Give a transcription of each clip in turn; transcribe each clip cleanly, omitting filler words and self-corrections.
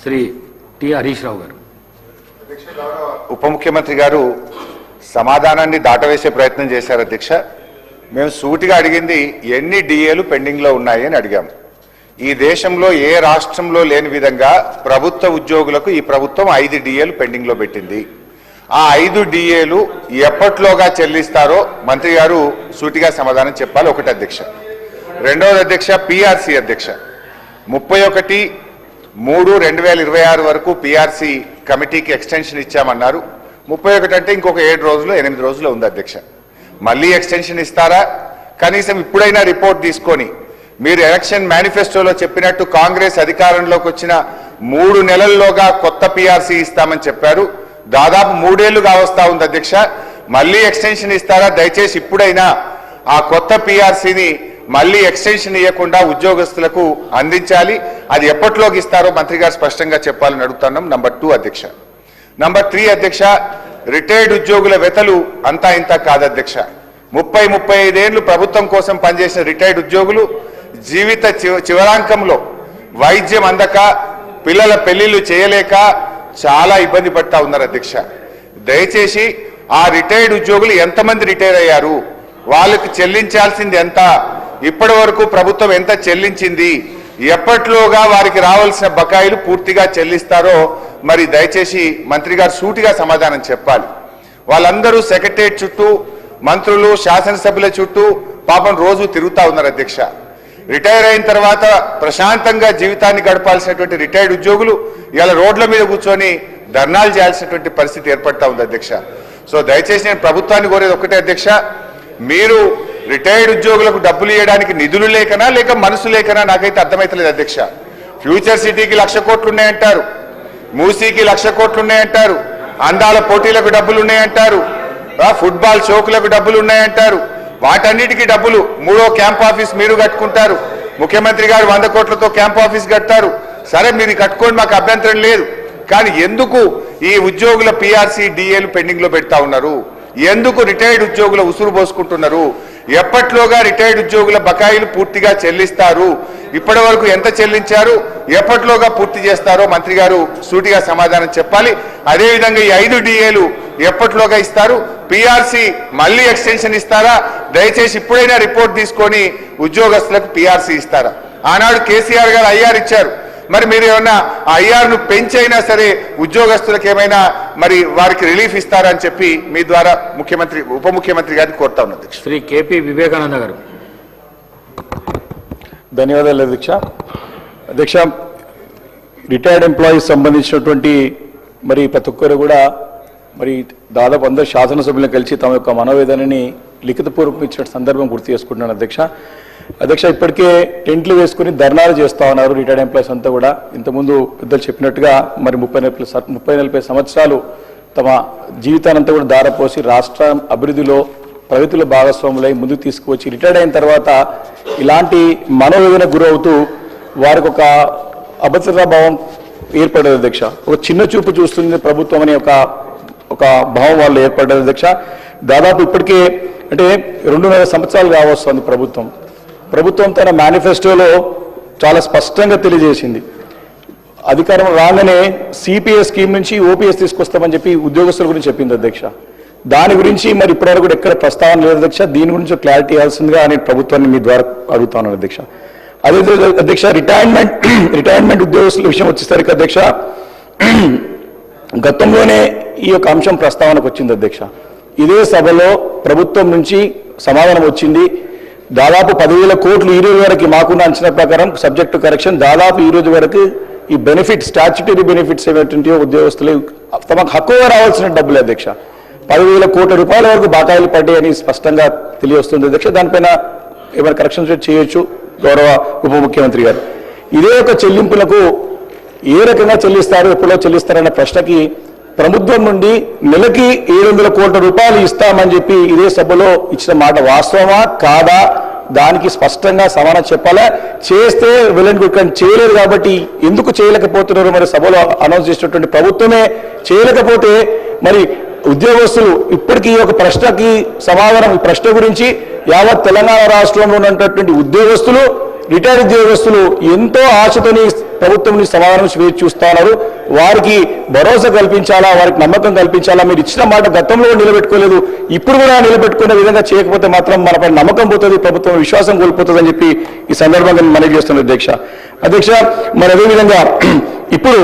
Shri T Harish Rao గారు. ఉప ముఖ్యమంత్రి గారు సమాధానాన్ని దాటవేసే ప్రయత్నం చేశారు అధ్యక్ష. మేము సూటిగా అడిగింది ఎన్ని డిఏలు పెండింగ్లో ఉన్నాయి అని అడిగాము. ఈ దేశంలో ఏ రాష్ట్రంలో లేని విధంగా ప్రభుత్వ ఉద్యోగులకు ఈ ప్రభుత్వం 5 డిఏలు పెండింగ్లో పెట్టింది. ఆ 5 డిఏలు ఎప్పట్లోగా చెల్లిస్తారో మంత్రి గారు సూటిగా సమాధానం చెప్పాలి. ఒకటి అధ్యక్ష. రెండవది అధ్యక్ష, పిఆర్సీ అధ్యక్ష 31/3/2026 వరకు పిఆర్సీ కమిటీకి ఎక్స్టెన్షన్ ఇచ్చామన్నారు. 31 అంటే ఇంకొక 7 రోజులు 8 రోజులు ఉంది అధ్యక్ష. మళ్ళీ ఎక్స్టెన్షన్ ఇస్తారా? కనీసం ఇప్పుడైనా రిపోర్ట్ తీసుకొని మీరు ఎలక్షన్ మేనిఫెస్టోలో చెప్పినట్టు కాంగ్రెస్ అధికారంలోకి వచ్చిన 3 నెలల్లోగా కొత్త పిఆర్సీ ఇస్తామని చెప్పారు. దాదాపు 3 ఏళ్లు కావస్తా ఉంది అధ్యక్ష. మళ్ళీ ఎక్స్టెన్షన్ ఇస్తారా? దయచేసి ఇప్పుడైనా ఆ కొత్త పిఆర్సీని మళ్ళీ ఎక్స్టెన్షన్ ఇవ్వకుండా ఉద్యోగస్తులకు అందించాలి. అది ఎప్పట్లోకి ఇస్తారో మంత్రి గారు స్పష్టంగా చెప్పాలని అడుగుతున్నాం. నంబర్ 2 అధ్యక్ష. నంబర్ 3 అధ్యక్ష, రిటైర్డ్ ఉద్యోగుల వెతలు అంతా ఇంత కాదు అధ్యక్ష. 30-35 ఏళ్లు ప్రభుత్వం కోసం పనిచేసిన రిటైర్డ్ ఉద్యోగులు జీవిత చివరాంకంలో వైద్యం అందక, పిల్లల పెళ్లిళ్లు చేయలేక చాలా ఇబ్బంది పడతా ఉన్నారు అధ్యక్ష. దయచేసి ఆ రిటైర్డ్ ఉద్యోగులు ఎంతమంది రిటైర్ అయ్యారు, వాళ్ళకి చెల్లించాల్సింది ఎంత, ఇప్పటి వరకు ప్రభుత్వం ఎంత చెల్లించింది, ఎప్పట్లోగా వారికి రావాల్సిన బకాయిలు పూర్తిగా చెల్లిస్తారో మరి దయచేసి మంత్రి గారు సూటిగా సమాధానం చెప్పాలి. వాళ్ళందరూ సెక్రటరియట్ చుట్టూ, మంత్రులు శాసనసభ్యుల చుట్టూ పాపం రోజు తిరుగుతా ఉన్నారు అధ్యక్ష. రిటైర్ అయిన తర్వాత ప్రశాంతంగా జీవితాన్ని గడపాల్సినటువంటి రిటైర్డ్ ఉద్యోగులు ఇలా రోడ్ల మీద కూర్చొని ధర్నాలు చేయాల్సినటువంటి పరిస్థితి ఏర్పడతా ఉంది అధ్యక్ష. సో దయచేసి నేను ప్రభుత్వాన్ని కోరేది ఒకటే అధ్యక్ష, మీరు రిటైర్డ్ ఉద్యోగులకు డబ్బులు ఇవ్వడానికి నిధులు లేకనా లేక మనసు లేకనా నాకైతే అర్థమైతలేదు అధ్యక్ష. ఫ్యూచర్ సిటీకి 1,00,000 కోట్లు ఉన్నాయంటారు, మూసీకి 1,00,000 కోట్లు ఉన్నాయంటారు, అందాల పోటీలకు డబ్బులు ఉన్నాయంటారు, ఫుట్బాల్ షోకులకు డబ్బులు ఉన్నాయంటారు. వాటన్నిటికీ డబ్బులు 3వ క్యాంప్ ఆఫీస్ మీరు కట్టుకుంటారు, ముఖ్యమంత్రి గారు 100 కోట్లతో క్యాంప్ ఆఫీస్ కట్టారు. సరే మీరు కట్టుకోండి, మాకు అభ్యంతరం లేదు. కానీ ఎందుకు ఈ ఉద్యోగుల పిఆర్సీ డిఏలు పెండింగ్ లో పెడతా ఉన్నారు? ఎందుకు రిటైర్డ్ ఉద్యోగుల ఉసురు పోసుకుంటున్నారు? ఎప్పట్లోగా రిటైర్డ్ ఉద్యోగుల బకాయిలు పూర్తిగా చెల్లిస్తారు? ఇప్పటి వరకు ఎంత చెల్లించారు, ఎప్పట్లోగా పూర్తి చేస్తారో మంత్రి గారు సూటిగా సమాధానం చెప్పాలి. అదేవిధంగా ఈ 5 డిఏలు ఎప్పట్లోగా ఇస్తారు? పిఆర్సీ మళ్ళీ ఎక్స్టెన్షన్ ఇస్తారా? దయచేసి ఇప్పుడైనా రిపోర్ట్ తీసుకొని ఉద్యోగస్తులకు పిఆర్సీ ఇస్తారా? ఆనాడు కేసీఆర్ గారు ఐఆర్ ఇచ్చారు, మరి మీరు ఏమన్నా ఆ ఐఆర్ను పెంచైనా సరే ఉద్యోగస్తులకు ఏమైనా మరి వారికి రిలీఫ్ ఇస్తారని చెప్పి మీ ద్వారా ముఖ్యమంత్రి ఉప ముఖ్యమంత్రి గారిని కోరుతా ఉన్నది. శ్రీ కేపీ వివేకానంద గారు. ధన్యవాదాలు అధ్యక్ష. అధ్యక్ష, రిటైర్డ్ ఎంప్లాయీస్ సంబంధించినటువంటి మరి ప్రతి ఒక్కరు కూడా మరి దాదాపు అందరు శాసనసభ్యులను కలిసి తమ యొక్క మనోవేదనని లిఖితపూర్వకం ఇచ్చిన సందర్భం గుర్తు చేసుకుంటున్నాను అధ్యక్ష. ఇప్పటికే టెంట్లు వేసుకుని ధర్నాలు చేస్తా ఉన్నారు రిటైర్డ్ ఎంప్లాయీస్ అంతా కూడా. ఇంతకుముందు పెద్దలు చెప్పినట్టుగా మరి 30-40 సంవత్సరాలు తమ జీవితానంతా కూడా దారపోసి రాష్ట్ర అభివృద్ధిలో ప్రగతిలో భాగస్వాములై ముందుకు తీసుకువచ్చి రిటైర్డ్ అయిన తర్వాత ఇలాంటి మనోవేదన గురవుతూ వారికి ఒక అభద్రతా భావం ఏర్పడదు అధ్యక్ష. ఒక చిన్న చూపు చూస్తుంది ప్రభుత్వం అనే ఒక భావం వాళ్ళు ఏర్పడ్డది అధ్యక్ష. దాదాపు ఇప్పటికే అంటే 2.5 సంవత్సరాలు కావస్తుంది ప్రభుత్వం తన మేనిఫెస్టోలో చాలా స్పష్టంగా తెలియజేసింది. అధికారం రాగానే సిపిఎస్ స్కీమ్ నుంచి ఓపీఎస్ తీసుకొస్తామని చెప్పి ఉద్యోగస్తుల గురించి చెప్పింది అధ్యక్ష. దాని గురించి మరి ఇప్పటివరకు కూడా ఎక్కడ ప్రస్తావన లేదు అధ్యక్ష. దీని గురించి క్లారిటీ ఇవ్వాల్సిందిగా నేను ప్రభుత్వాన్ని మీ ద్వారా అడుగుతాను అధ్యక్ష. అదే అధ్యక్ష, రిటైర్మెంట్ ఉద్యోగస్తుల విషయం వచ్చేసరికి అధ్యక్ష, గతంలోనే ఈ యొక్క అంశం ప్రస్తావనకు వచ్చింది అధ్యక్ష. ఇదే సభలో ప్రభుత్వం నుంచి సమాధానం వచ్చింది. దాదాపు 10,000 కోట్లు ఈ రోజు వరకు మాకున్న అంచనా ప్రకారం సబ్జెక్ట్ టు కరెక్షన్ దాదాపు ఈ రోజు వరకు ఈ బెనిఫిట్స్, స్టాచ్యుటరీ బెనిఫిట్స్ ఏమిటంటే ఉద్యోగస్తులు తమకు హక్కుగా రావాల్సిన డబ్బులు అధ్యక్ష 10,000 కోట్ల రూపాయల వరకు బకాయిలు పడ్డాయని స్పష్టంగా తెలియవస్తుంది అధ్యక్ష. దానిపైన ఏమైనా కరెక్షన్స్ చేయొచ్చు గౌరవ ఉప ముఖ్యమంత్రి గారు. ఇదే ఒక చెల్లింపులకు ఏ రకంగా చెల్లిస్తారు, ఎప్పుడో చెల్లిస్తారన్న ప్రశ్నకి ప్రభుత్వం నుండి నెలకి 700 కోట్ల రూపాయలు ఇస్తామని చెప్పి ఇదే సభలో ఇచ్చిన మాట వాస్తవమా కాదా, దానికి స్పష్టంగా సమాధానం చెప్పాలా. చేస్తే వెల్ అండ్ గుడ్, కానీ చేయలేదు కాబట్టి ఎందుకు చేయలేకపోతున్నారు మరి సభలో అనౌన్స్ చేసినటువంటి ప్రభుత్వమే చేయలేకపోతే మరి ఉద్యోగస్తులు ఇప్పటికీ ఒక ప్రశ్నకి సమాధానం, ఈ ప్రశ్న గురించి యావత్ తెలంగాణ రాష్ట్రంలో ఉన్నటువంటి ఉద్యోగస్తులు రిటైర్డ్ ఉద్యోగస్తులు ఎంతో ఆశతోని ప్రభుత్వం నుంచి సమాధానం వేచి చూస్తా ఉన్నారు. వారికి భరోసా కల్పించాలా, వారికి నమ్మకం కల్పించాలా. మీరు ఇచ్చిన మాట గతంలో నిలబెట్టుకోలేదు, ఇప్పుడు కూడా నిలబెట్టుకునే విధంగా చేయకపోతే మాత్రం మనపై నమ్మకం పోతుంది, ప్రభుత్వం విశ్వాసం కోల్పోతుంది అని చెప్పి ఈ సందర్భంగా మనవి చేస్తున్నారు అధ్యక్ష. మరి అదేవిధంగా ఇప్పుడు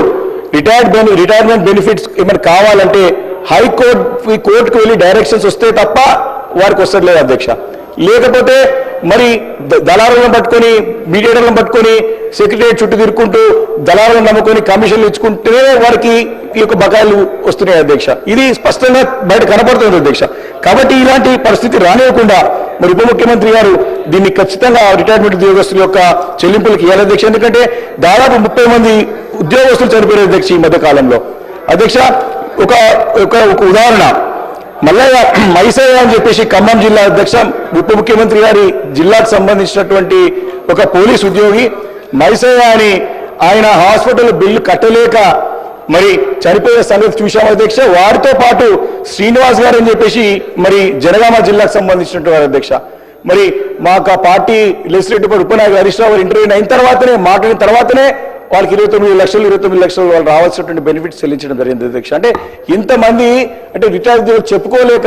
రిటైర్మెంట్ బెనిఫిట్స్ ఏమైనా కావాలంటే కోర్టుకు వెళ్ళి డైరెక్షన్స్ వస్తే తప్ప వారికి వస్తలేదు అధ్యక్ష. లేకపోతే మరి దళారులను పట్టుకొని, మీడియేటర్లను పట్టుకొని సెక్రటరియట్ చుట్టూ తిరుక్కుంటూ దళారులను నమ్ముకొని కమిషన్లు ఇచ్చుకుంటేనే వారికి ఈ యొక్క బకాయిలు వస్తున్నాయి అధ్యక్ష. ఇది స్పష్టంగా బయట కనపడుతుంది అధ్యక్ష. కాబట్టి ఇలాంటి పరిస్థితి రానివ్వకుండా మరి ఉప ముఖ్యమంత్రి గారు దీన్ని ఖచ్చితంగా రిటైర్మెంట్ ఉద్యోగస్తుల యొక్క చెల్లింపులకు ఇవ్వాలి అధ్యక్ష. ఎందుకంటే దాదాపు 30 మంది ఉద్యోగస్తులు చనిపోయారు అధ్యక్ష ఈ మధ్య కాలంలో అధ్యక్ష. ఒక ఉదాహరణ, మల్లయ్య మైసయ్య అని చెప్పేసి ఖమ్మం జిల్లా అధ్యక్ష, ఉప ముఖ్యమంత్రి గారి జిల్లాకు సంబంధించినటువంటి ఒక పోలీస్ ఉద్యోగి మైసయ్య అని ఆయన హాస్పిటల్ బిల్లు కట్టలేక మరి చనిపోయే సంగతి చూశాం అధ్యక్ష. వారితో పాటు శ్రీనివాస్ గారు అని చెప్పేసి మరి జనగామ జిల్లాకు సంబంధించినటువంటి వారు అధ్యక్ష. మరి మాకు party legislative ఉపనాయకులు Harish Rao interview అయిన తర్వాతనే మాట్లాడిన తర్వాతనే వాళ్ళకి 29 లక్షలు వాళ్ళు రావాల్సినటువంటి బెనిఫిట్స్ చెల్లించడం జరిగింది అధ్యక్ష. అంటే ఇంతమంది అంటే రిటైర్డ్ చెప్పుకోలేక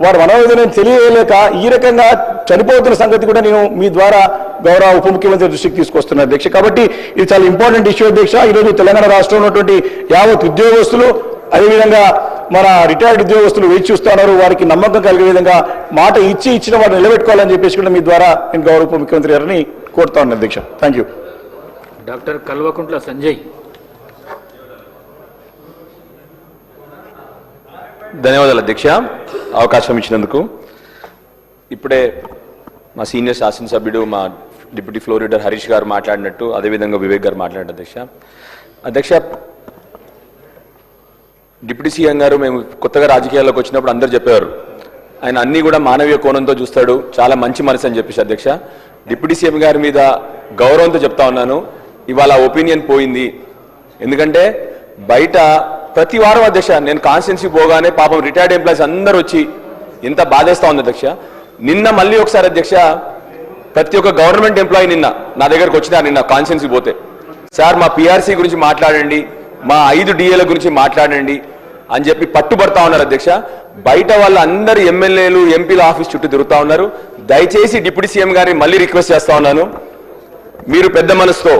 వారు మనోవేదన తెలియలేక ఈ రకంగా చనిపోతున్న సంగతి కూడా నేను మీ ద్వారా గౌరవ ఉప ముఖ్యమంత్రి దృష్టికి తీసుకొస్తున్నాను అధ్యక్ష. కాబట్టి ఇది చాలా ఇంపార్టెంట్ ఇష్యూ అధ్యక్ష. ఈరోజు తెలంగాణ రాష్ట్రంలో ఉన్నటువంటి యావత్ ఉద్యోగస్తులు అదేవిధంగా మన రిటైర్డ్ ఉద్యోగస్తులు వేచి చూస్తున్నారు. వారికి నమ్మకం కలిగే విధంగా మాట ఇచ్చిన వారిని నిలబెట్టుకోవాలని చెప్పేసి కూడా మీ ద్వారా నేను గౌరవ ఉప ముఖ్యమంత్రి గారిని కోరుతా ఉన్నాను అధ్యక్ష. Thank you. Doctor Kalvakuntla Sanjay. ధన్యవాదాలు అధ్యక్ష, అవకాశం ఇచ్చినందుకు. ఇప్పుడే మా సీనియర్ శాసనసభ్యుడు మా డిప్యూటీ ఫ్లోర్ లీడర్ హరీష్ గారు మాట్లాడినట్టు, అదేవిధంగా వివేక్ గారు మాట్లాడిన అధ్యక్ష డిప్యూటీ సీఎం గారు మేము కొత్తగా రాజకీయాల్లోకి వచ్చినప్పుడు అందరూ చెప్పేవారు ఆయన అన్ని కూడా మానవీయ కోణంతో చూస్తాడు, చాలా మంచి మనసు అని చెప్పేసి అధ్యక్ష. డిప్యూటీ సీఎం గారి మీద గౌరవంతో చెప్తా ఉన్నాను, ఇవాళ ఒపీనియన్ పోయింది. ఎందుకంటే బయట ప్రతి వారం అధ్యక్ష నేను కాన్స్టిట్యున్సీ పోగానే పాపం రిటైర్డ్ ఎంప్లాయీస్ అందరూ వచ్చి ఎంత బాధేస్తా ఉంది అధ్యక్ష. నిన్న మళ్ళీ ఒకసారి అధ్యక్ష ప్రతి ఒక్క గవర్నమెంట్ ఎంప్లాయీ నిన్న నా దగ్గరకు వచ్చినా నిన్న కాన్స్టిట్యున్సీ పోతే, సార్ మా పిఆర్సీ గురించి మాట్లాడండి, మా 5 డిఏల గురించి మాట్లాడండి అని చెప్పి పట్టుబడతా ఉన్నారు అధ్యక్ష. బయట వాళ్ళందరూ ఎమ్మెల్యేలు ఎంపీల ఆఫీస్ చుట్టూ తిరుగుతా ఉన్నారు. దయచేసి డిప్యూటీ సీఎం గారిని మళ్ళీ రిక్వెస్ట్ చేస్తా ఉన్నాను, మీరు పెద్ద మనసుతో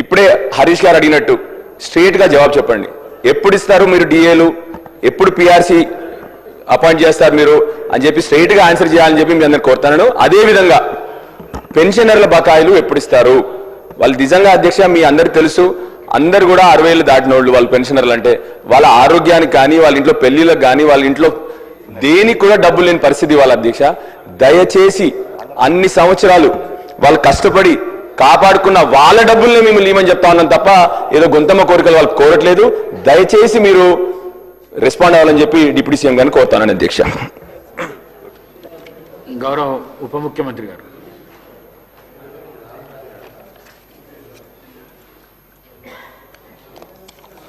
ఇప్పుడే హరీష్ గారు అడిగినట్టు స్ట్రేట్ గా జవాబు చెప్పండి. ఎప్పుడు ఇస్తారు మీరు డిఏలు, ఎప్పుడు పిఆర్సీ అపాయింట్ చేస్తారు మీరు అని చెప్పి స్ట్రైట్ గా ఆన్సర్ చేయాలని చెప్పి మీ అందరిని కోరుతాను. అదేవిధంగా పెన్షనర్ల బకాయిలు ఎప్పుడు ఇస్తారు? వాళ్ళు నిజంగా అధ్యక్ష మీ అందరికి తెలుసు, అందరు కూడా 60 ఏళ్ళు దాటిన వాళ్ళు వాళ్ళు పెన్షనర్లు అంటే వాళ్ళ ఆరోగ్యానికి కానీ వాళ్ళ ఇంట్లో పెళ్లిళ్ళకి కానీ వాళ్ళ ఇంట్లో దేనికి కూడా డబ్బులు లేని పరిస్థితి వాళ్ళ అధ్యక్ష. దయచేసి అన్ని సంవత్సరాలు వాళ్ళు కష్టపడి కాపాడుకున్న వాళ్ళ డబ్బుల్ని మేము లేమని చెప్తా ఉన్నాం తప్ప ఏదో గొంతమ్మ కోరికలు వాళ్ళు కోరట్లేదు. దయచేసి మీరు రెస్పాండ్ అవ్వాలని చెప్పి డిప్యూటీ సీఎం గారిని కోరుతానని అధ్యక్ష. గౌరవ ఉప ముఖ్యమంత్రి గారు.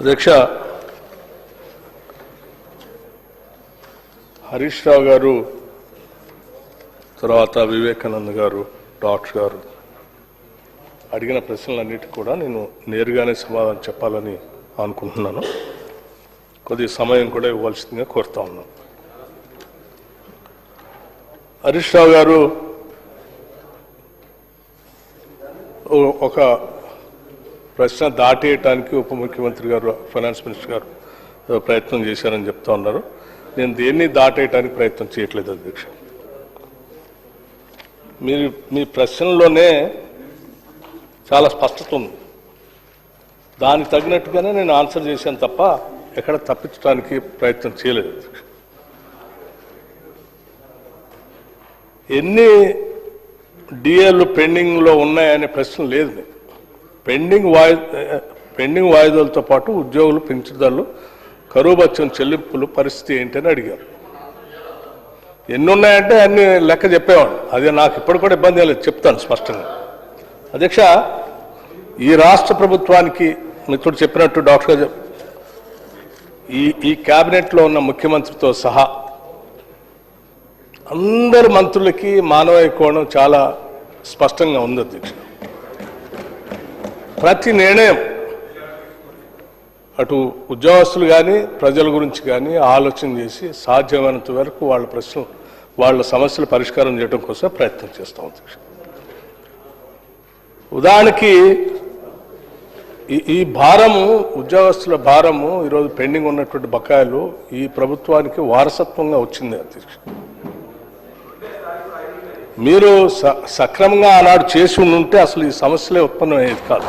అధ్యక్ష, హరీష్ రావు గారు తర్వాత వివేకానంద్ గారు డాక్టర్ గారు అడిగిన ప్రశ్నలన్నిటికీ కూడా నేను నేరుగానే సమాధానం చెప్పాలని అనుకుంటున్నాను. కొద్ది సమయం కూడా ఇవ్వాల్సిందిగా కోరుతా ఉన్నాను. హరీష్ రావు గారు ఒక ప్రశ్న దాటేయటానికి ఉప ముఖ్యమంత్రి గారు ఫైనాన్స్ మినిస్టర్ గారు ప్రయత్నం చేశారని చెప్తా ఉన్నారు. నేను దేన్ని దాటేయటానికి ప్రయత్నం చేయట్లేదు అధ్యక్ష. మీరు మీ ప్రశ్నలోనే చాలా స్పష్టత ఉంది, దానికి తగినట్టుగానే నేను ఆన్సర్ చేశాను తప్ప ఎక్కడ తప్పించడానికి ప్రయత్నం చేయలేదు అధ్యక్ష. ఎన్ని డిఏలు పెండింగ్లో ఉన్నాయనే ప్రశ్న లేదు. పెండింగ్ వాయిదాలతో పాటు ఉద్యోగులు పెంచుదలు కరువు భత్యం చెల్లింపులు పరిస్థితి ఏంటని అడిగారు. ఎన్ని ఉన్నాయంటే అన్ని లెక్క చెప్పేవాడు, అదే నాకు ఇప్పుడు కూడా ఇబ్బంది లేదు, చెప్తాను స్పష్టంగా. అధ్యక్ష, ఈ రాష్ట్ర ప్రభుత్వానికి మిత్రుడు చెప్పినట్టు డాక్టర్ గారు ఈ క్యాబినెట్లో ఉన్న ముఖ్యమంత్రితో సహా అందరు మంత్రులకి మానవీయ కోణం చాలా స్పష్టంగా ఉంది అధ్యక్ష. ప్రతి నిర్ణయం అటు ఉద్యోగస్తులు కానీ ప్రజల గురించి కానీ ఆలోచన చేసి సాధ్యమైనంత వరకు వాళ్ళ ప్రశ్నలు వాళ్ళ సమస్యలు పరిష్కారం చేయడం కోసం ప్రయత్నం చేస్తాం అధ్యక్ష. ఉదాహరణకి ఈ భారము ఉద్యోగస్తుల భారము ఈరోజు పెండింగ్ ఉన్నటువంటి బకాయిలు ఈ ప్రభుత్వానికి వారసత్వంగా వచ్చింది అధ్యక్ష. మీరు సక్రమంగా ఆనాడు చేసి ఉంటే అసలు ఈ సమస్యలే ఉత్పన్నమయ్యేది కాదు.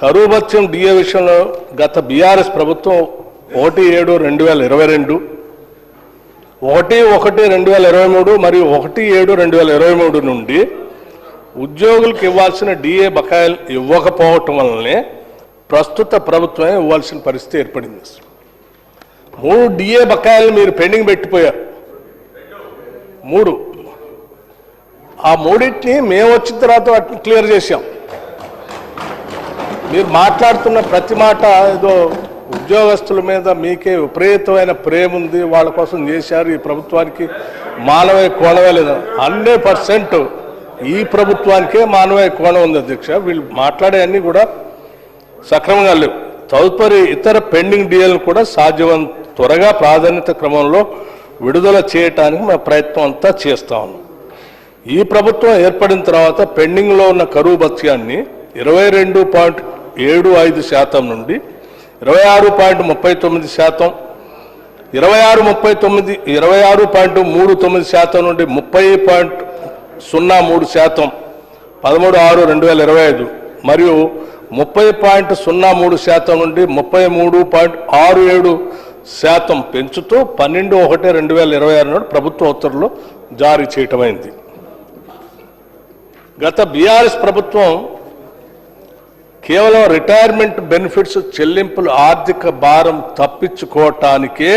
కరువు భత్యం డిఏ విషయంలో గత బీఆర్ఎస్ ప్రభుత్వం 1/7/2022, 1/1/2023 మరియు 1/7/2023 నుండి ఉద్యోగులకు ఇవ్వాల్సిన డిఏ బకాయిలు ఇవ్వకపోవటం వల్లనే ప్రస్తుత ప్రభుత్వమే ఇవ్వాల్సిన పరిస్థితి ఏర్పడింది. 3 డిఏ బకాయిలు మీరు పెండింగ్ పెట్టిపోయారు. 3 ఆ 3టిని మేము వచ్చిన తర్వాత వాటిని క్లియర్ చేశాం. మీరు మాట్లాడుతున్న ప్రతి మాట ఏదో ఉద్యోగస్తుల మీద మీకే విపరీతమైన ప్రేమ ఉంది, వాళ్ళ కోసం చేశారు, ఈ ప్రభుత్వానికి మానవీయ కోణమే లేదు. 100% ఈ ప్రభుత్వానికే మానవీయ కోణం ఉంది అధ్యక్ష. వీళ్ళు మాట్లాడే అన్నీ కూడా సక్రమంగా లేవు. తదుపరి ఇతర పెండింగ్ డిఏలను కూడా సాధ్యమైనంత త్వరగా ప్రాధాన్యత క్రమంలో విడుదల చేయటానికి మా ప్రయత్నం అంతా చేస్తా ఉన్నాం. ఈ ప్రభుత్వం ఏర్పడిన తర్వాత పెండింగ్లో ఉన్న కరువు భత్యాన్ని 22.75% నుండి 26.39%, 26.39% నుండి 30.03%, 13/6/2025 మరియు 30.03% నుండి 33.67% పెంచుతూ 12/1/2026 నాడు ప్రభుత్వ ఉత్తర్వులు జారీ చేయటమైంది. గత బీఆర్ఎస్ ప్రభుత్వం కేవలం రిటైర్మెంట్ బెనిఫిట్స్ చెల్లింపుల ఆర్థిక భారం తప్పించుకోవటానికే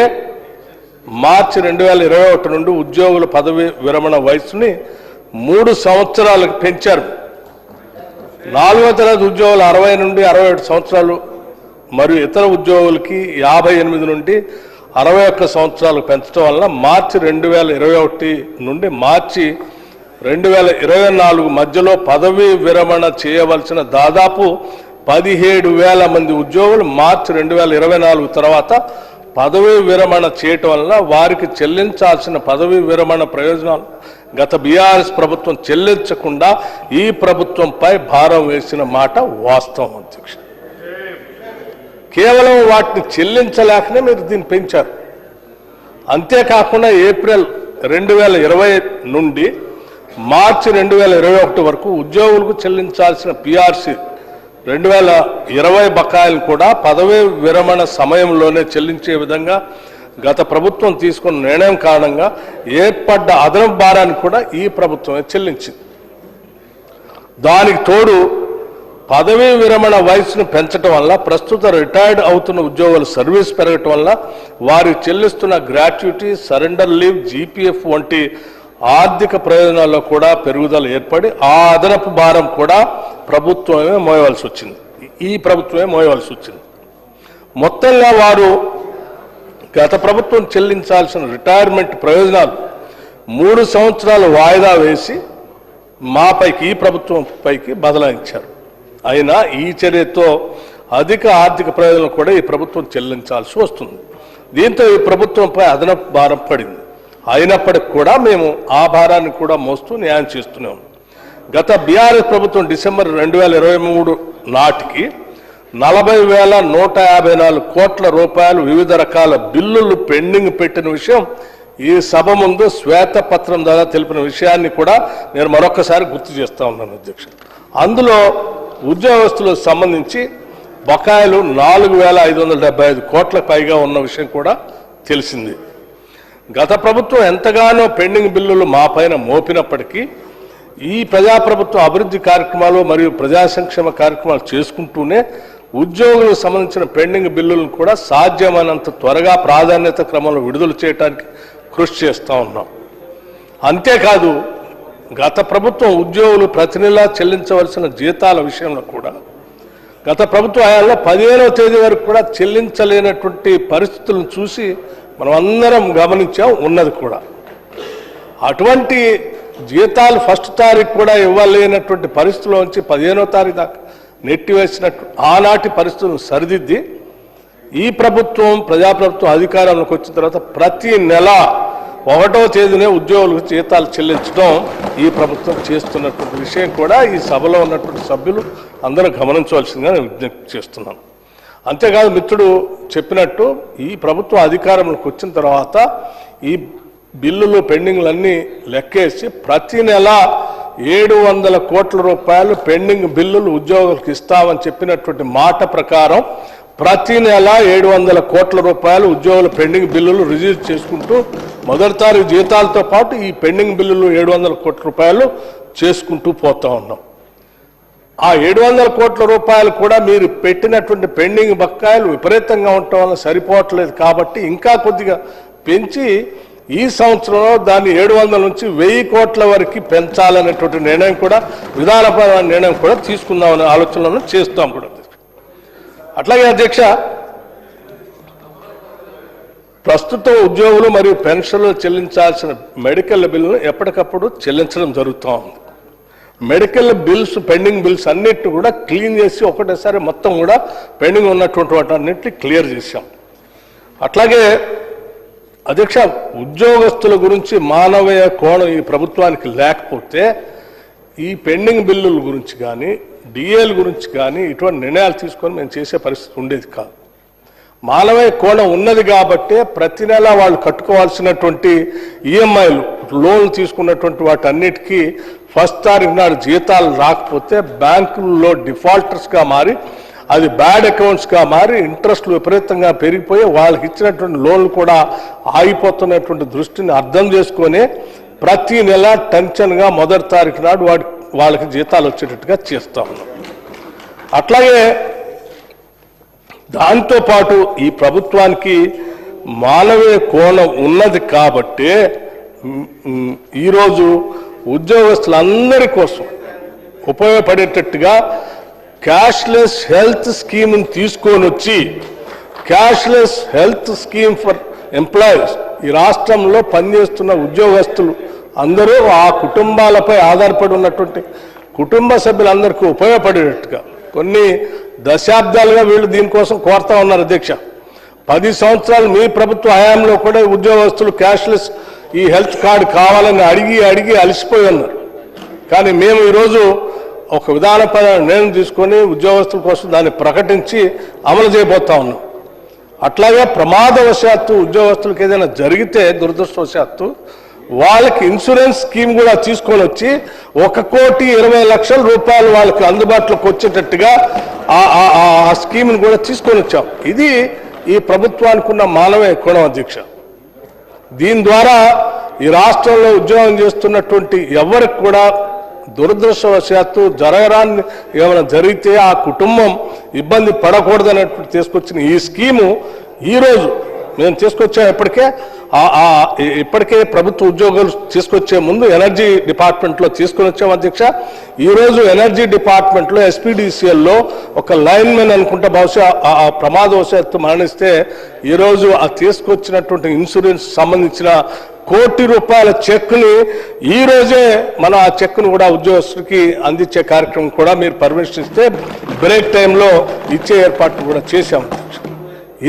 మార్చి 2021 నుండి ఉద్యోగుల పదవి విరమణ వయసుని 3 సంవత్సరాలకు పెంచారు. 4వ తరగతి ఉద్యోగులు 60 నుండి 67 సంవత్సరాలు మరియు ఇతర ఉద్యోగులకి 58 నుండి 61 సంవత్సరాలకు పెంచడం వల్ల మార్చి 2021 నుండి మార్చి 2024 మధ్యలో పదవీ విరమణ చేయవలసిన దాదాపు 17,000 మంది ఉద్యోగులు మార్చి 2024 తర్వాత పదవీ విరమణ చేయటం వల్ల వారికి చెల్లించాల్సిన పదవీ విరమణ ప్రయోజనాలు గత బీఆర్ఎస్ ప్రభుత్వం చెల్లించకుండా ఈ ప్రభుత్వంపై భారం వేసిన మాట వాస్తవం అధ్యక్ష. కేవలం వాటిని చెల్లించలేకనే మీరు దీన్ని పెంచారు. అంతేకాకుండా ఏప్రిల్ 2020 నుండి మార్చి 2021 వరకు ఉద్యోగులకు చెల్లించాల్సిన పిఆర్సి 2020 బకాయిలు కూడా పదవీ విరమణ సమయంలోనే చెల్లించే విధంగా గత ప్రభుత్వం తీసుకున్న నిర్ణయం కారణంగా ఏర్పడ్డ అదనపు భారాన్ని కూడా ఈ ప్రభుత్వమే చెల్లించింది. దానికి తోడు పదవీ విరమణ వయసును పెంచడం వల్ల ప్రస్తుత రిటైర్డ్ అవుతున్న ఉద్యోగుల సర్వీస్ పెరగటం వల్ల వారికి చెల్లిస్తున్న గ్రాట్యుటీ, సరెండర్ లీవ్, జీపీఎఫ్ వంటి ఆర్థిక ప్రయోజనాల్లో కూడా పెరుగుదల ఏర్పడి ఆ అదనపు భారం కూడా ప్రభుత్వమే మోయవలసి వచ్చింది. ఈ ప్రభుత్వమే మోయవలసి వచ్చింది. మొత్తంగా వారు గత ప్రభుత్వం చెల్లించాల్సిన రిటైర్మెంట్ ప్రయోజనాలు 3 సంవత్సరాలు వాయిదా వేసి మాపైకి, ఈ ప్రభుత్వం పైకి బదలాయించారు. అయినా ఈ చర్యతో అధిక ఆర్థిక ప్రయోజనం కూడా ఈ ప్రభుత్వం చెల్లించాల్సి వస్తుంది. దీంతో ఈ ప్రభుత్వంపై అదనపు భారం పడింది. అయినప్పటికీ కూడా మేము ఆ భారాన్ని కూడా మోస్తూ న్యాయం చేస్తున్నాం. గత బీఆర్ఎస్ ప్రభుత్వం డిసెంబర్ 2023 నాటికి 40,154 కోట్ల రూపాయలు వివిధ రకాల బిల్లులు పెండింగ్ పెట్టిన విషయం ఈ సభ ముందు శ్వేతపత్రం ద్వారా తెలిపిన విషయాన్ని కూడా నేను మరొకసారి గుర్తు చేస్తా ఉన్నాను అధ్యక్ష. అందులో ఉద్యోగస్తులకు సంబంధించి బకాయిలు 4,575 కోట్లకు పైగా ఉన్న విషయం కూడా తెలిసింది. గత ప్రభుత్వం ఎంతగానో పెండింగ్ బిల్లులు మా పైన మోపినప్పటికీ ఈ ప్రజాప్రభుత్వ అభివృద్ధి కార్యక్రమాలు మరియు ప్రజా సంక్షేమ కార్యక్రమాలు చేసుకుంటూనే ఉద్యోగులకు సంబంధించిన పెండింగ్ బిల్లులను కూడా సాధ్యమైనంత త్వరగా ప్రాధాన్యత క్రమంలో విడుదల చేయడానికి కృషి చేస్తూ ఉన్నాం. అంతేకాదు గత ప్రభుత్వం ఉద్యోగులు ప్రతి నెలా చెల్లించవలసిన జీతాల విషయంలో కూడా గత ప్రభుత్వ హయాంలో 15వ తేదీ వరకు కూడా చెల్లించలేనటువంటి పరిస్థితులను చూసి మనం అందరం గమనించాం, ఉన్నది కూడా. అటువంటి జీతాలు 1వ తారీఖు కూడా ఇవ్వలేనటువంటి పరిస్థితిలోంచి 15వ తారీఖు దాకా నెట్టివేసినట్టు ఆనాటి పరిస్థితులను సరిదిద్ది ఈ ప్రభుత్వం ప్రజాప్రభుత్వం అధికారంలోకి వచ్చిన తర్వాత ప్రతి నెల 1వ తేదీనే ఉద్యోగులకు జీతాలు చెల్లించడం ఈ ప్రభుత్వం చేస్తున్నటువంటి విషయం కూడా ఈ సభలో ఉన్నటువంటి సభ్యులు అందరూ గమనించవలసిందిగా నేను విజ్ఞప్తి చేస్తున్నాను. అంతేకాదు మిత్రుడు చెప్పినట్టు ఈ ప్రభుత్వం అధికారంలోకి వచ్చిన తర్వాత ఈ బిల్లులు పెండింగ్లన్నీ లెక్కేసి ప్రతి నెల 700 కోట్ల రూపాయలు పెండింగ్ బిల్లులు ఉద్యోగులకు ఇస్తామని చెప్పినటువంటి మాట ప్రకారం ప్రతి నెల 700 కోట్ల రూపాయలు ఉద్యోగుల పెండింగ్ బిల్లులు రిలీజ్ చేసుకుంటూ 1వ తారీఖు జీతాలతో పాటు ఈ పెండింగ్ బిల్లులు 700 కోట్ల రూపాయలు చేసుకుంటూ పోతా ఉన్నాం. ఆ 700 కోట్ల రూపాయలు కూడా మీరు పెట్టినటువంటి పెండింగ్ బకాయిలు విపరీతంగా ఉండటం వల్ల సరిపోవట్లేదు కాబట్టి ఇంకా కొద్దిగా పెంచి ఈ సంవత్సరంలో దాన్ని 700 నుంచి 1000 కోట్ల వరకు పెంచాలనేటువంటి నిర్ణయం కూడా విధానపరమైన నిర్ణయం కూడా తీసుకుందామనే ఆలోచనలను చేస్తాం కూడా. అట్లాగే అధ్యక్ష, ప్రస్తుత ఉద్యోగులు మరియు పెన్షన్లు చెల్లించాల్సిన మెడికల్ బిల్లును ఎప్పటికప్పుడు చెల్లించడం జరుగుతూ ఉంది. మెడికల్ బిల్స్ పెండింగ్ బిల్స్ అన్నిటి కూడా క్లీన్ చేసి ఒకటేసారి మొత్తం కూడా పెండింగ్ ఉన్నటువంటి వాటన్నిటిని క్లియర్ చేశాం. అట్లాగే అధ్యక్ష, ఉద్యోగస్తుల గురించి మానవీయ కోణం ఈ ప్రభుత్వానికి లేకపోతే ఈ పెండింగ్ బిల్లుల గురించి కానీ డిఏల గురించి కానీ ఇటువంటి నిర్ణయాలు తీసుకొని మేము చేసే పరిస్థితి ఉండేది కాదు. మానవీయ కోణం ఉన్నది కాబట్టే ప్రతి నెల వాళ్ళు కట్టుకోవాల్సినటువంటి ఈఎంఐలు లోన్లు తీసుకున్నటువంటి వాటన్నిటికీ 1వ తారీఖు నాడు జీతాలు రాకపోతే బ్యాంకుల్లో డిఫాల్టర్స్గా మారి అది బ్యాడ్ అకౌంట్స్గా మారి ఇంట్రెస్ట్లు విపరీతంగా పెరిగిపోయి వాళ్ళకి ఇచ్చినటువంటి లోన్లు కూడా ఆగిపోతున్నటువంటి దృష్టిని అర్థం చేసుకొని ప్రతి నెల టెన్షన్గా 1వ తారీఖు నాడు వాళ్ళకి జీతాలు వచ్చేటట్టుగా చేస్తా ఉన్నాం. అట్లాగే దాంతోపాటు ఈ ప్రభుత్వానికి మానవీయ కోణం ఉన్నది కాబట్టి ఈరోజు ఉద్యోగస్తులందరి కోసం ఉపయోగపడేటట్టుగా క్యాష్లెస్ హెల్త్ స్కీమ్ని తీసుకొని వచ్చి cashless health scheme for employees ఈ రాష్ట్రంలో పనిచేస్తున్న ఉద్యోగస్తులు అందరూ ఆ కుటుంబాలపై ఆధారపడి ఉన్నటువంటి కుటుంబ సభ్యులందరికీ ఉపయోగపడేటట్టుగా కొన్ని దశాబ్దాలుగా వీళ్ళు దీనికోసం కోరుతా ఉన్నారు అధ్యక్ష. 10 సంవత్సరాలు మీ ప్రభుత్వ హయాంలో కూడా ఉద్యోగస్తులు క్యాష్లెస్ ఈ హెల్త్ కార్డు కావాలని అడిగి అలసిపోయి ఉన్నారు. కానీ మేము ఈరోజు ఒక విధానపరమైన నిర్ణయం తీసుకొని ఉద్యోగస్తుల కోసం దాన్ని ప్రకటించి అమలు చేయబోతా ఉన్నాం. అట్లాగే ప్రమాదవశాత్తు ఉద్యోగస్తులకు ఏదైనా జరిగితే దురదృష్టవశాత్తు వాళ్ళకి ఇన్సూరెన్స్ స్కీమ్ కూడా తీసుకొని వచ్చి 1,20,00,000 రూపాయలు వాళ్ళకి అందుబాటులోకి వచ్చేటట్టుగా ఆ స్కీమ్ని కూడా తీసుకొని వచ్చాం. ఇది ఈ ప్రభుత్వానికి ఉన్న మానవీయ కోణం అధ్యక్ష. దీని ద్వారా ఈ రాష్ట్రంలో ఉద్యోగం చేస్తున్నటువంటి ఎవరికి కూడా దురదృష్టవశాత్తు జరగరాన్ని ఏమైనా జరిగితే ఆ కుటుంబం ఇబ్బంది పడకూడదనేటువంటి తీసుకొచ్చిన ఈ స్కీము ఈరోజు మేము తీసుకొచ్చాం. ఇప్పటికే ప్రభుత్వ ఉద్యోగులు తీసుకొచ్చే ముందు ఎనర్జీ డిపార్ట్మెంట్లో తీసుకొని వచ్చాం అధ్యక్ష. ఈరోజు ఎనర్జీ డిపార్ట్మెంట్లో ఎస్పీడీసీఎల్లో ఒక లైన్మెన్ అనుకుంటా బహుశా ఆ ప్రమాదవశాత్తు మరణిస్తే ఈరోజు ఆ తీసుకొచ్చినటువంటి ఇన్సూరెన్స్ సంబంధించిన ₹1 కోటి చెక్ని ఈ రోజే మన ఆ చెక్ను కూడా ఉద్యోగస్తులకి అందించే కార్యక్రమం కూడా మీరు పర్మిషన్ ఇస్తే బ్రేక్ టైంలో ఇచ్చే ఏర్పాట్లు కూడా చేశాం.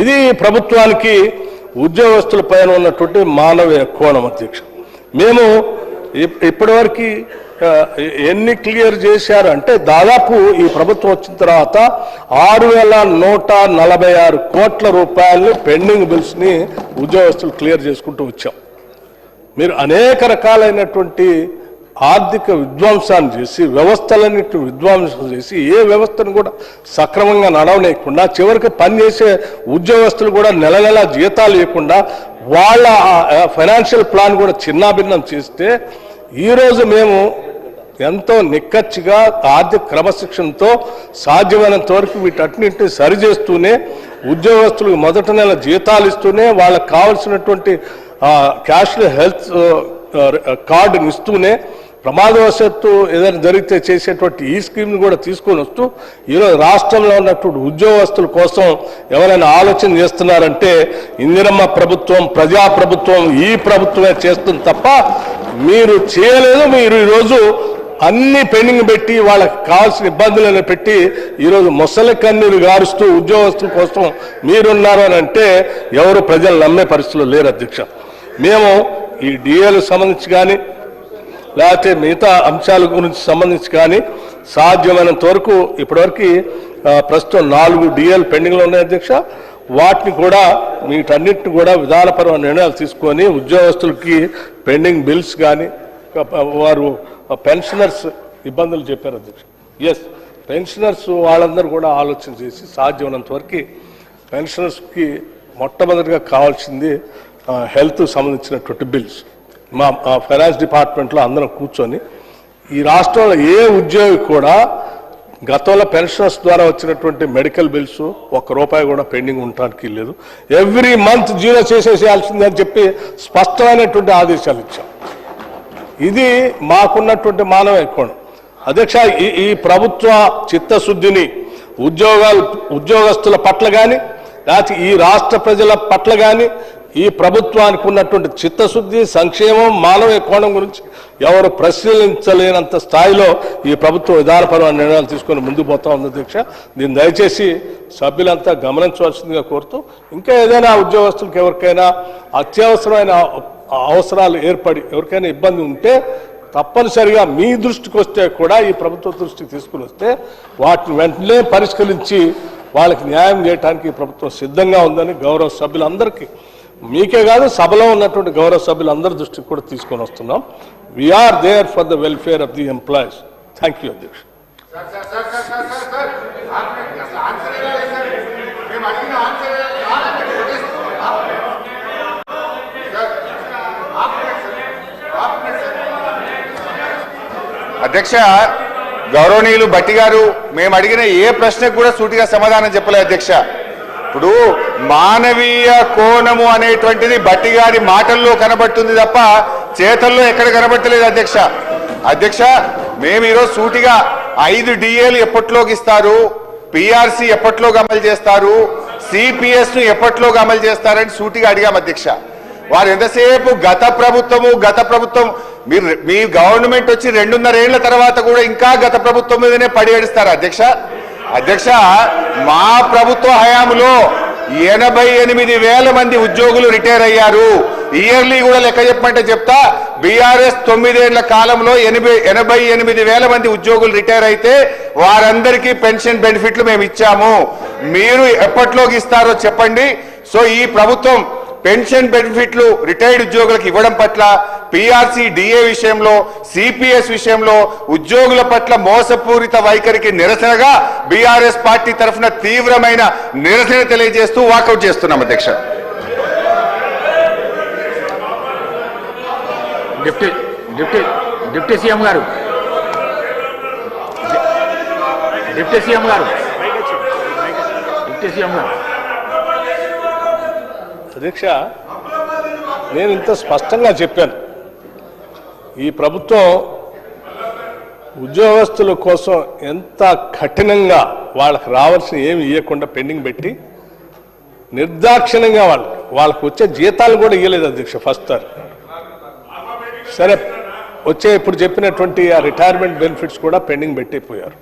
ఇది ప్రభుత్వానికి ఉద్యోగస్తుల పైన ఉన్నటువంటి మానవీయ కోణం అధ్యక్ష. మేము ఇప్పటివరకు ఎన్ని క్లియర్ చేశారు అంటే దాదాపు ఈ ప్రభుత్వం వచ్చిన తర్వాత 6,146 కోట్ల రూపాయలు పెండింగ్ బిల్స్ని ఉద్యోగస్తులు క్లియర్ చేసుకుంటూ వచ్చాం. మీరు అనేక రకాలైనటువంటి ఆర్థిక విధ్వంసాన్ని చేసి వ్యవస్థలన్నింటిని విధ్వంసం చేసి ఏ వ్యవస్థను కూడా సక్రమంగా నడవలేకుండా చివరికి పనిచేసే ఉద్యోగస్తులు కూడా నెల నెల జీతాలు ఇవ్వకుండా వాళ్ళ ఫైనాన్షియల్ ప్లాన్ కూడా చిన్నాభిన్నం చేస్తే ఈరోజు మేము ఎంతో నిక్కచ్చిగా ఆర్థిక క్రమశిక్షణతో సాధ్యమైనంత వరకు వీటన్నింటినీ సరిచేస్తూనే ఉద్యోగస్తులకు మొదటి నెల జీతాలు ఇస్తూనే వాళ్ళకు కావాల్సినటువంటి క్యాష్లెస్ హెల్త్ కార్డుని ఇస్తూనే ప్రమాదవశాత్తు ఏదైనా జరిగితే చేసేటువంటి ఈ స్కీమ్ని కూడా తీసుకొని వస్తూ ఈరోజు రాష్ట్రంలో ఉన్నటువంటి ఉద్యోగస్తుల కోసం ఎవరైనా ఆలోచన చేస్తున్నారంటే ఇందిరమ్మ ప్రభుత్వం, ప్రజాప్రభుత్వం, ఈ ప్రభుత్వమే చేస్తుంది తప్ప మీరు చేయలేదు. మీరు ఈరోజు అన్ని పెండింగ్ పెట్టి వాళ్ళకి కావాల్సిన ఇబ్బందులను పెట్టి ఈరోజు మొసలి కన్నీరు గారుస్తూ ఉద్యోగస్తుల కోసం మీరున్నారు అని అంటే ఎవరు ప్రజలు నమ్మే పరిస్థితులు లేరు అధ్యక్ష. మేము ఈ డిఏలకు సంబంధించి కానీ లేకపోతే మిగతా అంశాల గురించి సంబంధించి కానీ సాధ్యమైనంత వరకు ఇప్పటివరకు ప్రస్తుతం 4 డిఏలు పెండింగ్లో ఉన్నాయి అధ్యక్ష. వాటిని కూడా వీటన్నిటిని కూడా విధానపరమైన నిర్ణయాలు తీసుకొని ఉద్యోగస్తులకి పెండింగ్ బిల్స్ కానీ వారు పెన్షనర్స్ ఇబ్బందులు చెప్పారు అధ్యక్ష. ఎస్, పెన్షనర్స్ వాళ్ళందరూ కూడా ఆలోచన చేసి సాధ్యమైనంత వరకు పెన్షనర్స్కి మొట్టమొదటిగా కావాల్సింది హెల్త్ సంబంధించినటువంటి బిల్స్. మా ఫైనాన్స్ డిపార్ట్మెంట్లో అందరం కూర్చొని ఈ రాష్ట్రంలో ఏ ఉద్యోగి కూడా గతంలో పెన్షనర్స్ ద్వారా వచ్చినటువంటి మెడికల్ బిల్స్ ₹1 కూడా పెండింగ్ ఉండటానికి లేదు. ఎవ్రీ మంత్ జీరో చేసేసేయాల్సింది అని చెప్పి స్పష్టమైనటువంటి ఆదేశాలు ఇచ్చాం. ఇది మాకున్నటువంటి మానవ కోణం అధ్యక్ష. ఈ ప్రభుత్వ చిత్తశుద్ధిని ఉద్యోగస్తుల పట్ల కానీ లేకపోతే ఈ రాష్ట్ర ప్రజల పట్ల కానీ ఈ ప్రభుత్వానికి ఉన్నటువంటి చిత్తశుద్ధి, సంక్షేమం, మానవ కోణం గురించి ఎవరు పరిశీలించలేనంత స్థాయిలో ఈ ప్రభుత్వం విధానపరమైన నిర్ణయాలు తీసుకొని ముందుకు పోతా ఉంది అధ్యక్ష. దీన్ని దయచేసి సభ్యులంతా గమనించవలసిందిగా కోరుతూ, ఇంకా ఏదైనా ఉద్యోగస్తులకు ఎవరికైనా అత్యవసరమైన అవసరాలు ఏర్పడి ఎవరికైనా ఇబ్బంది ఉంటే తప్పనిసరిగా మీ దృష్టికి వస్తే కూడా ఈ ప్రభుత్వ దృష్టికి తీసుకుని వస్తే వాటిని వెంటనే పరిష్కరించి వాళ్ళకి న్యాయం చేయడానికి ఈ ప్రభుత్వం సిద్ధంగా ఉందని గౌరవ సభ్యులందరికీ, మీకే కాదు సభలో ఉన్నటువంటి గౌరవ సభ్యులందరి దృష్టికి కూడా తీసుకొని వస్తున్నాం. We are there for the welfare of the employees. Thank you అధ్యక్ష. అధ్యక్ష, గౌరవనీయులు భట్టి గారు మేము అడిగిన ఏ ప్రశ్నకు కూడా సూటిగా సమాధానం చెప్పలేదు అధ్యక్ష. ఇప్పుడు మానవీయ కోణము అనేటువంటిది భట్టి గారి మాటల్లో కనబడుతుంది తప్ప చేతల్లో ఎక్కడ కనబడతలేదు అధ్యక్ష. అధ్యక్ష, మేము ఈరోజు సూటిగా 5 డిఏలు ఎప్పట్లోకి ఇస్తారు, పిఆర్సీ ఎప్పట్లోకి అమలు చేస్తారు, సిపిఎస్ ను ఎప్పట్లోకి అమలు చేస్తారని సూటిగా అడిగాం అధ్యక్ష. వారు ఎంతసేపు గత ప్రభుత్వం మీ గవర్నమెంట్ వచ్చి 2.5 ఏళ్ల తర్వాత కూడా ఇంకా గత ప్రభుత్వం మీదనే పడి ఏడుస్తారు అధ్యక్ష. అధ్యక్ష, మా ప్రభుత్వ హయాంలో 88,000 మంది ఉద్యోగులు రిటైర్ అయ్యారు. ఇయర్లీ కూడా లెక్క చెప్పమంటే చెప్తా. బీఆర్ఎస్ 9 ఏళ్ల కాలంలో 88,000 మంది ఉద్యోగులు రిటైర్ అయితే వారందరికీ పెన్షన్ బెనిఫిట్లు మేము ఇచ్చాము. మీరు ఎప్పట్లోకి ఇస్తారో చెప్పండి. సో ఈ ప్రభుత్వం పెన్షన్ బెనిఫిట్లు రిటైర్డ్ ఉద్యోగులకు ఇవ్వడం పట్ల, పిఆర్సీ డిఏ విషయంలో, సిపిఎస్ విషయంలో ఉద్యోగుల పట్ల మోసపూరిత వైఖరికి నిరసనగా బీఆర్ఎస్ పార్టీ తరఫున తీవ్రమైన నిరసన తెలియజేస్తూ వాకౌట్ చేస్తున్నాం అధ్యక్ష. డిప్యూటీ సీఎం గారు అధ్యక్ష, నేను ఇంత స్పష్టంగా చెప్పాను. ఈ ప్రభుత్వం ఉద్యోగస్తుల కోసం ఎంత కఠినంగా వాళ్ళకి రావాల్సిన ఏమి ఇవ్వకుండా పెండింగ్ పెట్టి నిర్దాక్షిణ్యంగా వాళ్ళకి వచ్చే జీతాలు కూడా ఇవ్వలేదు అధ్యక్ష. ఫస్ట్ సరే, వచ్చే ఇప్పుడు చెప్పినటువంటి ఆ రిటైర్మెంట్ బెనిఫిట్స్ కూడా పెండింగ్ పెట్టిపోయారు.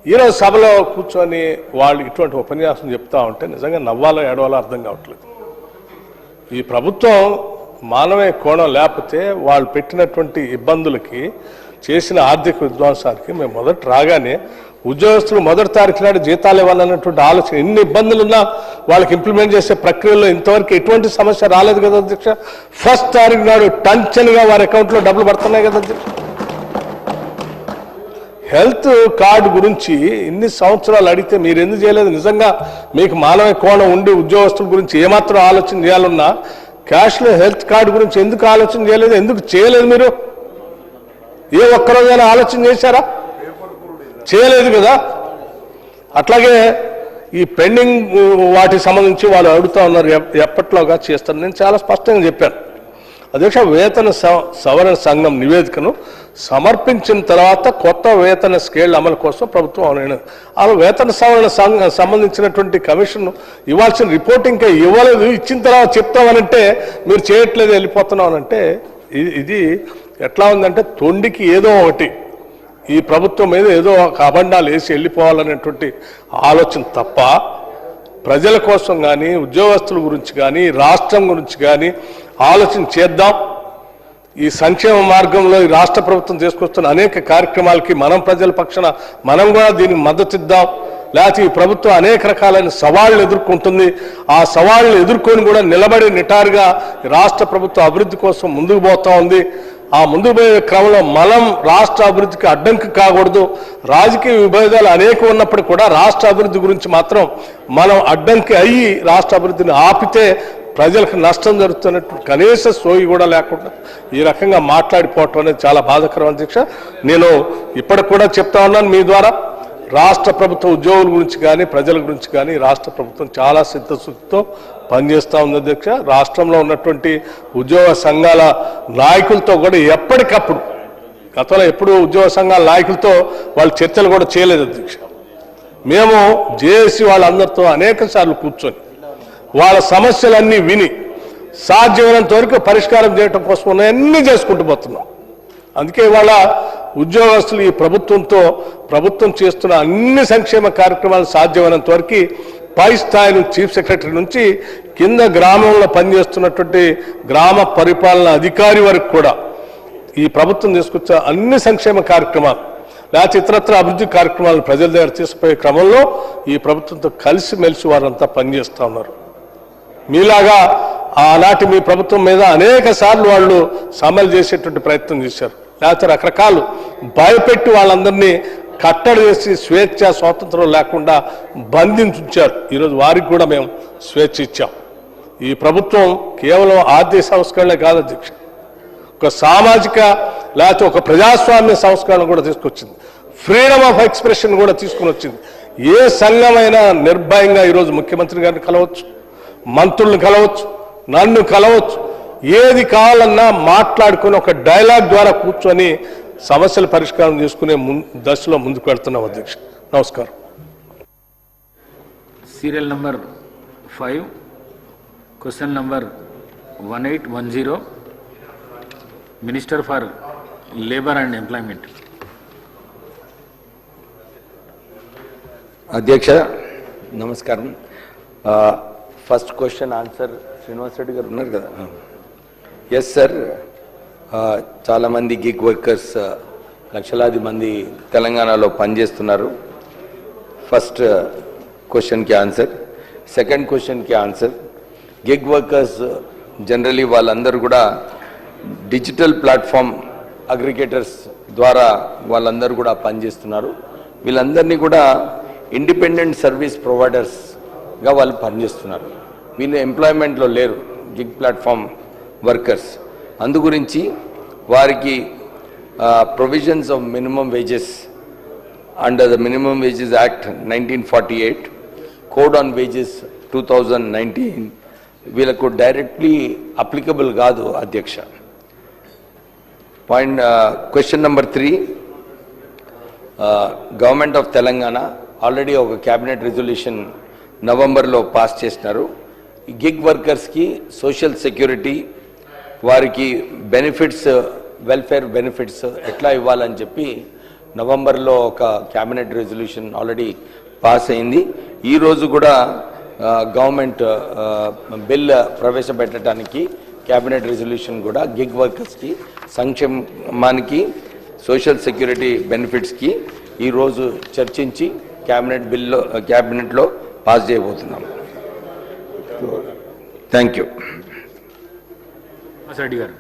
ఈరోజు సభలో కూర్చొని వాళ్ళు ఇటువంటి ఉపన్యాసం చెప్తా ఉంటే నిజంగా నవ్వాలో ఏడవాలో అర్థం కావట్లేదు. ఈ ప్రభుత్వం మానవీయ కోణం లేకపోతే వాళ్ళు పెట్టినటువంటి ఇబ్బందులకి, చేసిన ఆర్థిక విధ్వంసానికి మేము మొదట రాగానే ఉద్యోగస్తులు 1వ తారీఖు నాడు జీతాలు ఇవ్వాలన్నటువంటి ఆలోచన, ఎన్ని ఇబ్బందులున్నా వాళ్ళకి ఇంప్లిమెంట్ చేసే ప్రక్రియలో ఇంతవరకు ఎటువంటి సమస్య రాలేదు కదా అధ్యక్ష. ఫస్ట్ తారీఖు నాడు టంచన్గా వారి అకౌంట్లో డబ్బులు పడుతున్నాయి కదా అధ్యక్ష. హెల్త్ కార్డు గురించి ఇన్ని సంవత్సరాలు అడిగితే మీరు ఎందుకు చేయలేదు? నిజంగా మీకు మానవ కోణం ఉండి ఉద్యోగస్తుల గురించి ఏమాత్రం ఆలోచన చేయాలన్నా క్యాష్లో హెల్త్ కార్డు గురించి ఎందుకు ఆలోచన చేయలేదు? ఎందుకు చేయలేదు? మీరు ఏ ఒక్కరోజైనా ఆలోచన చేశారా? చేయలేదు కదా. అట్లాగే ఈ పెండింగ్ వాటికి సంబంధించి వాళ్ళు అడుగుతూ ఉన్నారు ఎప్పట్లోగా చేస్తారు. నేను చాలా స్పష్టంగా చెప్పాను. అధ్యక్ష, వేతన సవరణ సంఘం నివేదికను సమర్పించిన తర్వాత కొత్త వేతన స్కేల్ అమలు కోసం ప్రభుత్వం ఆ వేతన సవరణ సంఘం సంబంధించినటువంటి కమిషన్ ఇవ్వాల్సిన రిపోర్ట్ ఇంకా ఇవ్వలేదు, ఇచ్చిన తర్వాత చెప్తామనంటే మీరు చేయట్లేదు వెళ్ళిపోతున్నామనంటే ఇది ఎట్లా ఉందంటే తొండికి ఏదో ఒకటి ఈ ప్రభుత్వం మీద ఏదో ఒక అబండాలు వేసి వెళ్ళిపోవాలనేటువంటి ఆలోచన తప్ప ప్రజల కోసం కానీ ఉద్యోగస్తుల గురించి కానీ రాష్ట్రం గురించి కానీ ఆలోచన చేద్దాం. ఈ సంక్షేమ మార్గంలో ఈ రాష్ట్ర ప్రభుత్వం తీసుకొస్తున్న అనేక కార్యక్రమాలకి మనం ప్రజల పక్షాన మనం కూడా దీనికి మద్దతు ఇద్దాం. లేకపోతే ఈ ప్రభుత్వం అనేక రకాలైన సవాళ్లు ఎదుర్కొంటుంది, ఆ సవాళ్లు ఎదుర్కొని కూడా నిలబడి నిటారుగా రాష్ట్ర ప్రభుత్వం అభివృద్ధి కోసం ముందుకు పోతా ఉంది. ఆ ముందుకు పోయే క్రమంలో మనం రాష్ట్ర అభివృద్ధికి అడ్డంకి కాకూడదు. రాజకీయ విభేదాలు అనేక ఉన్నప్పుడు కూడా రాష్ట్ర అభివృద్ధి గురించి మాత్రం మనం అడ్డంకి అయ్యి రాష్ట్ర అభివృద్ధిని ఆపితే ప్రజలకు నష్టం జరుగుతున్నట్టు కనీస సోయి కూడా లేకుండా ఈ రకంగా మాట్లాడిపోవటం అనేది చాలా బాధాకరం అధ్యక్ష. నేను ఇప్పటికి కూడా చెప్తా ఉన్నాను మీ ద్వారా, రాష్ట్ర ప్రభుత్వ ఉద్యోగుల గురించి కానీ ప్రజల గురించి కానీ రాష్ట్ర ప్రభుత్వం చాలా సిద్ధశుద్ధితో పనిచేస్తూ ఉంది అధ్యక్ష. రాష్ట్రంలో ఉన్నటువంటి ఉద్యోగ సంఘాల నాయకులతో కూడా ఎప్పటికప్పుడు, గతంలో ఎప్పుడు ఉద్యోగ సంఘాల నాయకులతో వాళ్ళు చర్చలు కూడా చేయలేదు అధ్యక్ష. మేము జేఏసీ వాళ్ళందరితో అనేక సార్లు కూర్చొని వాళ్ళ సమస్యలన్నీ విని సాధ్యమైనంత వరకు పరిష్కారం చేయడం కోసం ఉన్నాయన్నీ చేసుకుంటూ పోతున్నాం. అందుకే ఇవాళ ఉద్యోగస్తులు ఈ ప్రభుత్వం చేస్తున్న అన్ని సంక్షేమ కార్యక్రమాలు సాధ్యమైనంత వరకు పై స్థాయి నుంచి చీఫ్ సెక్రటరీ నుంచి కింద గ్రామంలో పనిచేస్తున్నటువంటి గ్రామ పరిపాలన అధికారి వరకు కూడా ఈ ప్రభుత్వం తీసుకొచ్చే అన్ని సంక్షేమ కార్యక్రమాలు లేకపోతే ఇతరత్ర అభివృద్ధి కార్యక్రమాలను ప్రజల దగ్గర తీసుకుపోయే క్రమంలో ఈ ప్రభుత్వంతో కలిసిమెలిసి వారంతా పనిచేస్తూ ఉన్నారు. మీలాగా ఆనాటి మీ ప్రభుత్వం మీద అనేక సార్లు వాళ్ళు సమ్మెలు చేసేటువంటి ప్రయత్నం చేశారు, లేకపోతే రకరకాలు భయపెట్టి వాళ్ళందరినీ కట్టడి చేసి స్వేచ్ఛ స్వాతంత్రం లేకుండా బంధించుంచారు. ఈరోజు వారికి కూడా మేము స్వేచ్ఛ ఇచ్చాం. ఈ ప్రభుత్వం కేవలం ఆర్థిక సంస్కరణలే కాదు అధ్యక్ష, ఒక సామాజిక లేకపోతే ఒక ప్రజాస్వామ్య సంస్కరణ కూడా తీసుకొచ్చింది, ఫ్రీడమ్ ఆఫ్ ఎక్స్ప్రెషన్ కూడా తీసుకుని వచ్చింది. ఏ సంఘమైనా నిర్భయంగా ఈరోజు ముఖ్యమంత్రి గారిని కలవచ్చు, మంత్రులను కలవచ్చు, నన్ను కలవచ్చు, ఏది కావాలన్నా మాట్లాడుకుని ఒక డైలాగ్ ద్వారా కూర్చొని సమస్యల పరిష్కారం చేసుకునే దశలో ముందుకు వెళ్తున్నాం అధ్యక్ష. నమస్కారం. Serial number 5, question number 1810, minister for labour and employment. అధ్యక్ష నమస్కారం. First question answer Srinivas Reddy గారు ఉన్నారు కదా. ఎస్ సార్, చాలామంది గిగ్ వర్కర్స్ లక్షలాది మంది తెలంగాణలో పనిచేస్తున్నారు. ఫస్ట్ క్వశ్చన్కి ఆన్సర్. సెకండ్ క్వశ్చన్కి ఆన్సర్, గిగ్ వర్కర్స్ జనరలీ వాళ్ళందరూ కూడా డిజిటల్ ప్లాట్ఫామ్ అగ్రిగేటర్స్ ద్వారా వాళ్ళందరూ కూడా పనిచేస్తున్నారు. వీళ్ళందరినీ కూడా ఇండిపెండెంట్ సర్వీస్ ప్రొవైడర్స్గా వాళ్ళు పనిచేస్తున్నారు. వీళ్ళు ఎంప్లాయ్మెంట్లో లేరు గిగ్ ప్లాట్ఫామ్ వర్కర్స్. అందు గురించి వారికి provisions of minimum wages under the minimum wages act 1948, code on wages 2019 వీళ్ళకు డైరెక్ట్లీ అప్లికబుల్ కాదు అధ్యక్ష. Question number 3, government of Telangana already ఒక క్యాబినెట్ రెజల్యూషన్ నవంబర్లో పాస్ చేసినారు. గిగ్ వర్కర్స్కి సోషల్ సెక్యూరిటీ, వారికి బెనిఫిట్స్, వెల్ఫేర్ బెనిఫిట్స్ ఎట్లా ఇవ్వాలని చెప్పి నవంబర్లో ఒక క్యాబినెట్ రెజల్యూషన్ ఆల్రెడీ పాస్ అయింది. ఈరోజు కూడా గవర్నమెంట్ బిల్ ప్రవేశపెట్టడానికి క్యాబినెట్ రెజల్యూషన్ కూడా గిగ్ వర్కర్స్కి సంక్షేమానికి సోషల్ సెక్యూరిటీ బెనిఫిట్స్కి ఈరోజు చర్చించి క్యాబినెట్లో పాస్ చేయబోతున్నాం. Thank you. రెడ్డి గారు.